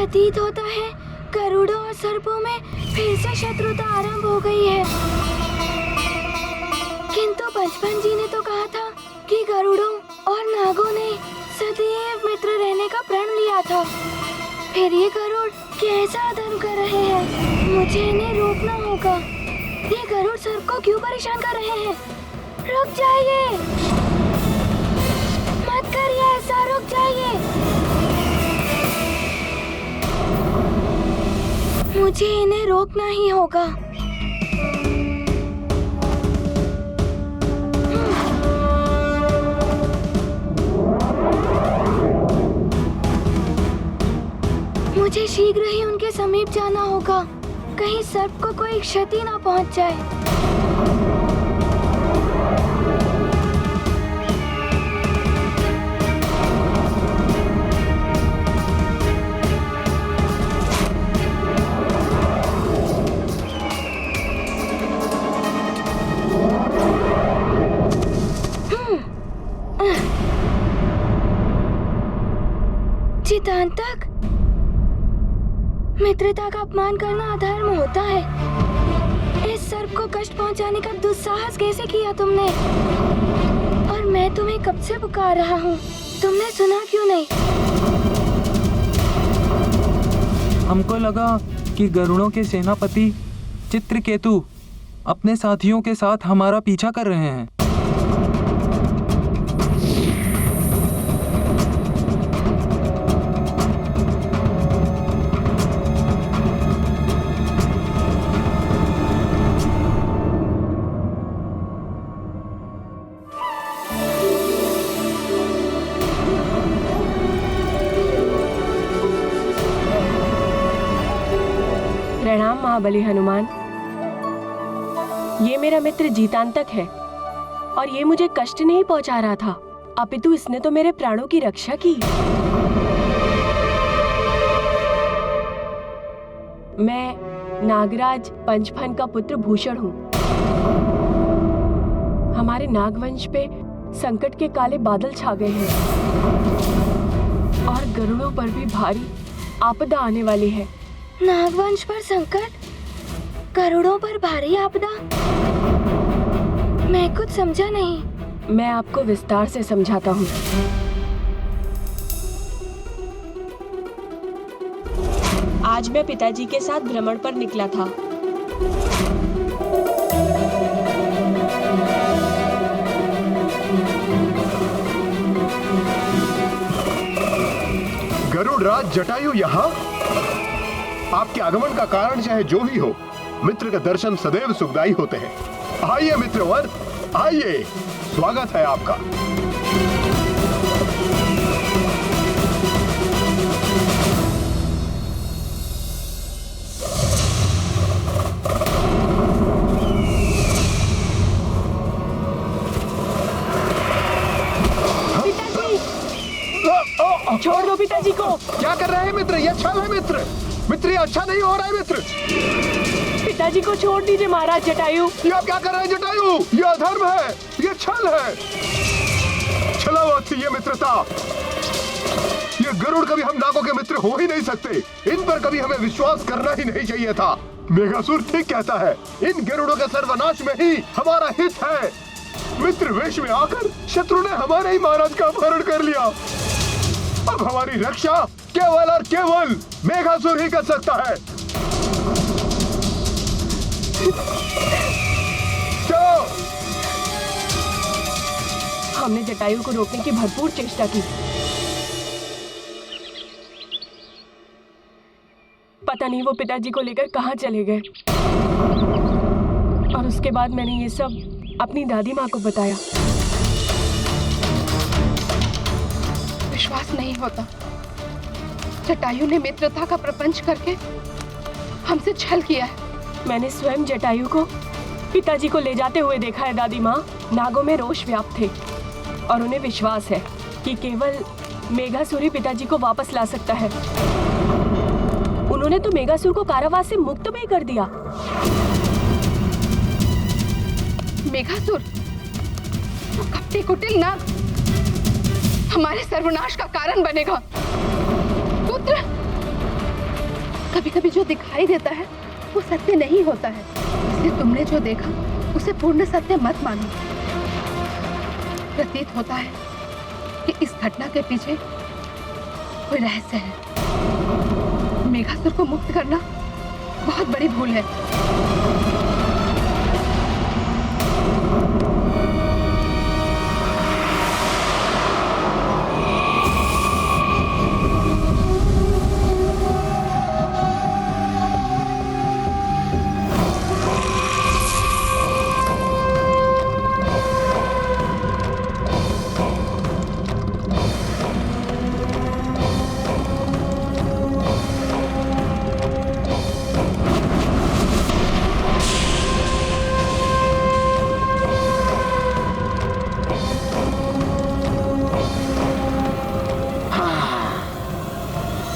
प्रतीत होता है गरुड़ों और सर्पों में फिर से शत्रुता आरंभ हो गई है। किंतु बचपन जी ने तो कहा था कि गरुड़ों और नागों ने सदैव मित्र रहने का प्रण लिया था। फिर ये गरुड़ कैसा अधर्म कर रहे हैं? मुझे इन्हें रोकना होगा। ये गरुड़ सर्प को क्यों परेशान कर रहे हैं? रुक जाइए, मत करिए ऐसा, रुक जाइए। मुझे इन्हें रोकना ही होगा। मुझे शीघ्र ही उनके समीप जाना होगा, कहीं सर्प को कोई क्षति ना पहुंच जाए। चितांतक, मित्रता का अपमान करना अधर्म होता है। इस सर्प को कष्ट पहुंचाने का दुस्साहस कैसे किया तुमने? और मैं तुम्हें कब से पुकार रहा हूँ, तुमने सुना क्यों नहीं? हमको लगा कि गरुड़ों के सेनापति चित्रकेतु अपने साथियों के साथ हमारा पीछा कर रहे हैं। प्रणाम महाबली हनुमान। ये मेरा मित्र जीतांतक है और ये मुझे कष्ट नहीं पहुंचा रहा था, अपितु इसने तो मेरे प्राणों की रक्षा की। मैं नागराज पंचफन का पुत्र भूषण हूँ। हमारे नागवंश पे संकट के काले बादल छा गए हैं और गरुड़ों पर भी भारी आपदा आने वाली है। नागवंश पर संकट, गरुड़ों पर भारी आपदा? मैं कुछ समझा नहीं। मैं आपको विस्तार से समझाता हूँ। आज मैं पिताजी के साथ भ्रमण पर निकला था। गरुड़ राज जटायु यहाँ? आपके आगमन का कारण चाहे जो भी हो, मित्र के दर्शन सदैव सुखदायी होते हैं। आइए मित्रवर, आइए, स्वागत है आपका। पिताजी, छोड़ दो पिताजी को। क्या कर रहे हैं मित्र? ये छल है मित्र। मित्र ये अच्छा नहीं हो रहा है मित्र। पिताजी को छोड़ दीजिए महाराज जटायु। ये आप क्या कर रहे हैं जटायु? ये अधर्म है, ये छल है। छलावत थी ये मित्रता। ये गरुड़ कभी हम नागों के मित्र हो ही नहीं सकते। इन पर कभी हमें विश्वास करना ही नहीं चाहिए था। मेघासुर ठीक कहता है, इन गरुड़ों के सर्वनाश में ही हमारा हित है। मित्र वेश में आकर शत्रु ने हमारे ही महाराज का अपहरण कर लिया। अब हमारी रक्षा केवल और केवल मेघासुर ही कर सकता है। चलो। हमने जटायु को रोकने की भरपूर चेष्टा की। पता नहीं वो पिताजी को लेकर कहाँ चले गए। और उसके बाद मैंने ये सब अपनी दादी माँ को बताया। विश्वास नहीं होता, जटायु ने मित्रता का प्रपंच करके हमसे छल किया है। मैंने स्वयं जटायु को पिताजी को ले जाते हुए देखा है दादी माँ। नागों में रोष व्याप्त थे और उन्हें विश्वास है कि केवल मेघासुर ही पिताजी को वापस ला सकता है। उन्होंने तो मेघासुर को कारावास से मुक्त भी कर दिया। मेघासुर, वो कपटी कुटिल नाग हमारे सर्वनाश का कारण बनेगा। पुत्र, कभी कभी जो दिखाई देता है वो सत्य नहीं होता है, इसलिए तुमने जो देखा उसे पूर्ण सत्य मत मानो। प्रतीत होता है कि इस घटना के पीछे कोई रहस्य है। मेघासुर को मुक्त करना बहुत बड़ी भूल है।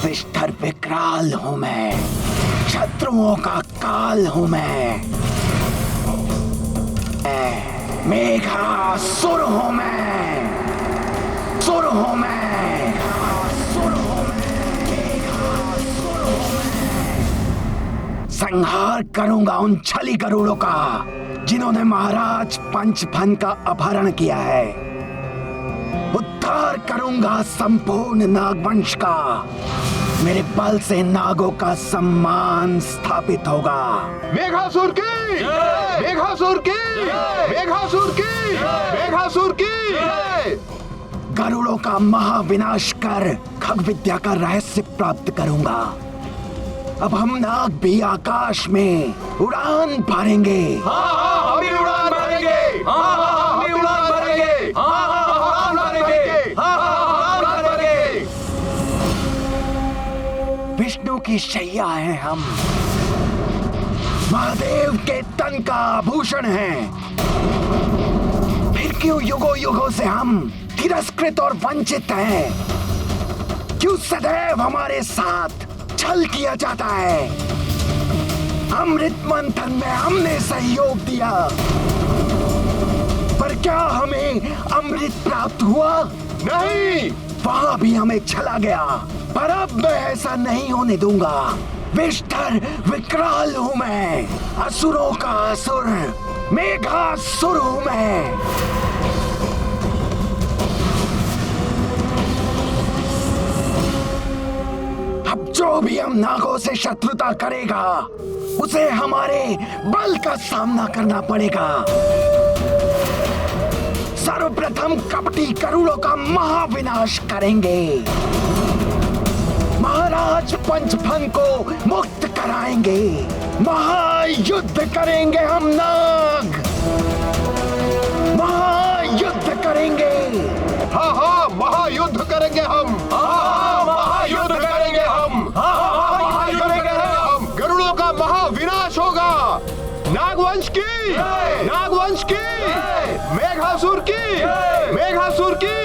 विष्ठर विकराल हूं मैं, शत्रुओं का काल हूं मैं, मेघासुर हूं मैं, सुर हूं मैं, सुर हूं मैं, संहार करूंगा उन छली गरुड़ों का जिन्होंने महाराज पंचफन का अपहरण किया है। उद्धार करूंगा संपूर्ण नागवंश का। मेरे बल से नागों का सम्मान स्थापित होगा। मेघासुर की, मेघासुर की, मेघासुर की, मेघासुर की। गरुड़ों का महाविनाश कर खग विद्या का रहस्य प्राप्त करूंगा। अब हम नाग भी आकाश में उड़ान भरेंगे। हम भी उड़ान भरेंगे। हम भी उड़ान भरेंगे। उड़ान भरेंगे। उड़ान भरेंगे। विष्णु की शैया है हम, महादेव के तन का आभूषण है। फिर क्यों युगों युगों से हम तिरस्कृत और वंचित हैं? क्यों सदैव हमारे साथ छल किया जाता है? अमृत मंथन में हमने सहयोग दिया, पर क्या हमें अमृत प्राप्त हुआ? नहीं, वहां भी हमें छला गया, पर अब मैं ऐसा नहीं होने दूंगा। विष्ठर विकराल हूं मैं, असुरों का असुर, मेघासुर हूं मैं। अब जो भी हम नागों से शत्रुता करेगा उसे हमारे बल का सामना करना पड़ेगा। सर्वप्रथम कपटी गरुड़ों का महाविनाश करेंगे। महाराज पंचफन को मुक्त कराएंगे। महायुद्ध करेंगे हम नाग, महायुद्ध करेंगे। हाँ हाँ, महायुद्ध करेंगे हम। हाँ, महायुद्ध करेंगे हम। हाँ, महायुद्ध करेंगे हम। गरुड़ों का महाविनाश होगा। नागवंश की, नागवंश की, मेघासुर की, मेघासुर की।